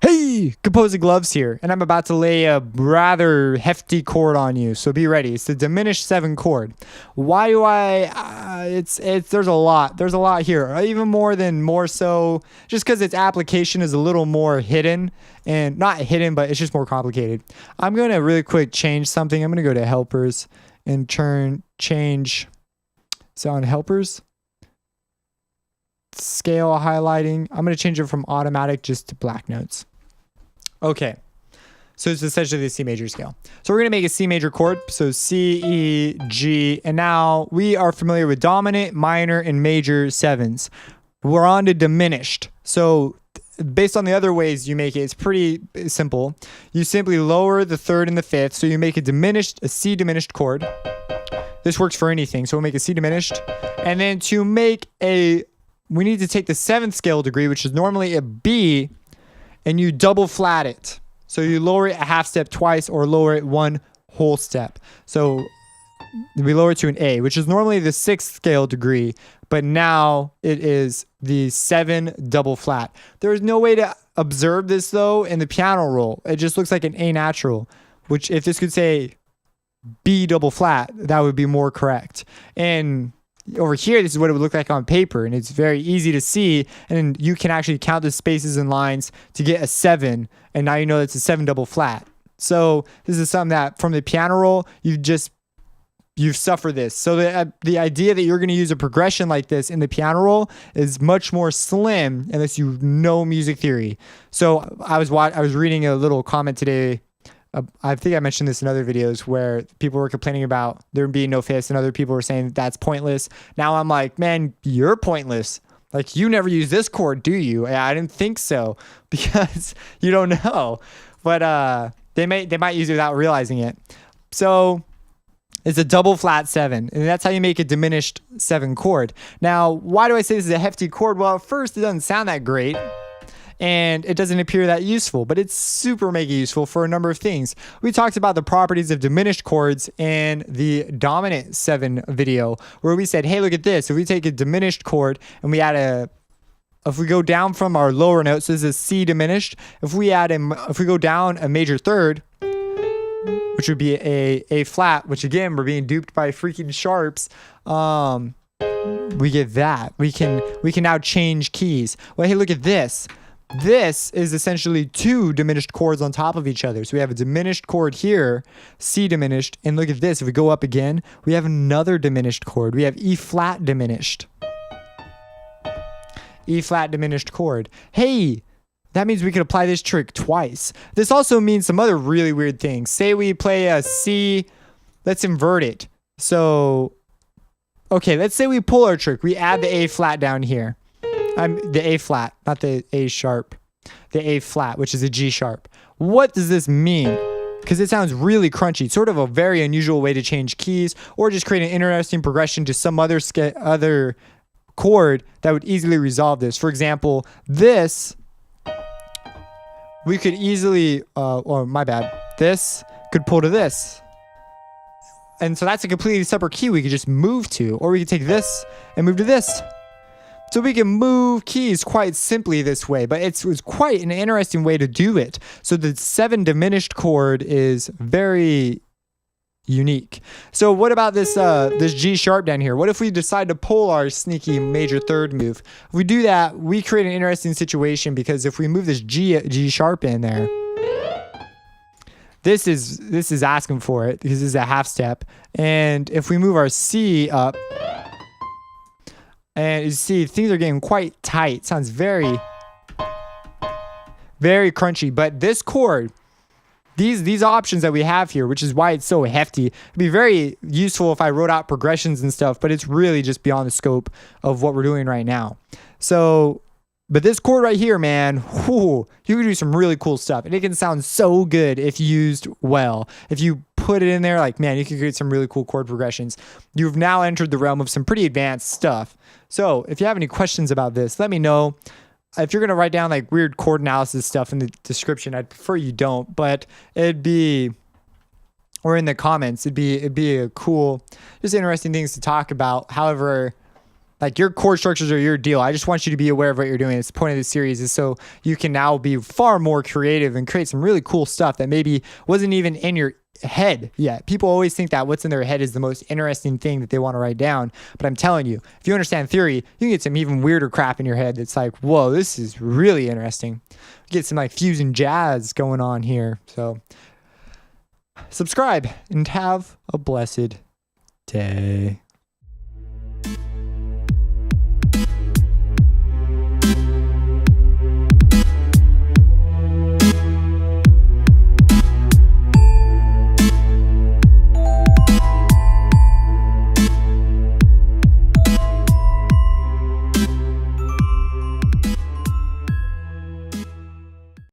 Hey, Composing Gloves here, and I'm about to lay a rather hefty chord on you, so be ready. It's the diminished 7 chord. Why do there's a lot here, even more so, just because its application is a little more hidden, and not hidden, but it's just more complicated. I'm going to really quick change something. I'm going to go to helpers and change sound helpers. Scale highlighting. I'm going to change it from automatic just to black notes. Okay, so it's essentially the C major scale. So we're going to make a C major chord. So C, E, G, and now we are familiar with dominant, minor, and major 7s. We're on to diminished. So based on the other ways you make it, it's pretty simple. You simply lower the 3rd and the 5th. So you make a C diminished chord. This works for anything. So we'll make a C diminished. And then to make we need to take the 7th scale degree, which is normally a B, and you double flat it. So you lower it a half step twice or lower it 1 whole step. So we lower it to an A, which is normally the 6th scale degree, but now it is the 7 double flat. There is no way to observe this though in the piano roll. It just looks like an A natural, which if this could say B double flat, that would be more correct. And over here, this is what it would look like on paper, and it's very easy to see, and you can actually count the spaces and lines to get a 7, and now you know it's a 7 double flat. So this is something that from the piano roll, you've suffered this. So the idea that you're going to use a progression like this in the piano roll is much more slim unless you know music theory. So I was reading a little comment today. I think I mentioned this in other videos where people were complaining about there being no fifths and other people were saying that's pointless. Now I'm like, man, you're pointless. Like, you never use this chord, do you? I didn't think so, because you don't know. But they might use it without realizing it. So it's a double flat 7, and that's how you make a diminished 7 chord. Now, why do I say this is a hefty chord? Well, at first it doesn't sound that great, and it doesn't appear that useful, but it's super mega useful for a number of things. We talked about the properties of diminished chords in the dominant 7 video, where we said, hey, look at this. If we take a diminished chord and we add if we go down from our lower notes, so this is C diminished. If we go down a major 3rd, which would be A flat, which again, we're being duped by freaking sharps. We get that. We can now change keys. Well, hey, look at this. This is essentially 2 diminished chords on top of each other. So we have a diminished chord here, C diminished, and look at this. If we go up again, we have another diminished chord. We have E flat diminished. E flat diminished chord. Hey, that means we could apply this trick twice. This also means some other really weird things. Say we play a C, let's invert it. So, okay, let's say we pull our trick. We add the A flat down here. The A flat, not the A sharp. The A flat, which is a G sharp. What does this mean? Because it sounds really crunchy. Sort of a very unusual way to change keys, or just create an interesting progression to some other chord that would easily resolve this. For example, this, we could easily, this could pull to this. And so that's a completely separate key we could just move to, or we could take this and move to this. So we can move keys quite simply this way, but it was quite an interesting way to do it. So the 7 diminished chord is very unique. So what about this G sharp down here? What if we decide to pull our sneaky major 3rd move? If we do that, we create an interesting situation, because if we move this G sharp in there, this is asking for it, because this is a half step. And if we move our C up, and you see, things are getting quite tight. Sounds very, very crunchy. But this chord, these options that we have here, which is why it's so hefty, it'd be very useful if I wrote out progressions and stuff, but it's really just beyond the scope of what we're doing right now. So, but this chord right here, man, whew, you can do some really cool stuff. And it can sound so good if used well. If you put it in there, like, man, you can create some really cool chord progressions. You've now entered the realm of some pretty advanced stuff. So if you have any questions about this, let me know. If you're going to write down like weird chord analysis stuff in the description, I'd prefer you don't, but it'd be, or in the comments, it'd be a cool, just interesting things to talk about. However, Like, your chord structures are your deal. I just want you to be aware of what you're doing. It's the point of this series, is so you can now be far more creative and create some really cool stuff that maybe wasn't even in your head yet. People always think that what's in their head is the most interesting thing that they want to write down. But I'm telling you, if you understand theory, you can get some even weirder crap in your head that's like, whoa, this is really interesting. Get some like fusion jazz going on here. So subscribe and have a blessed day.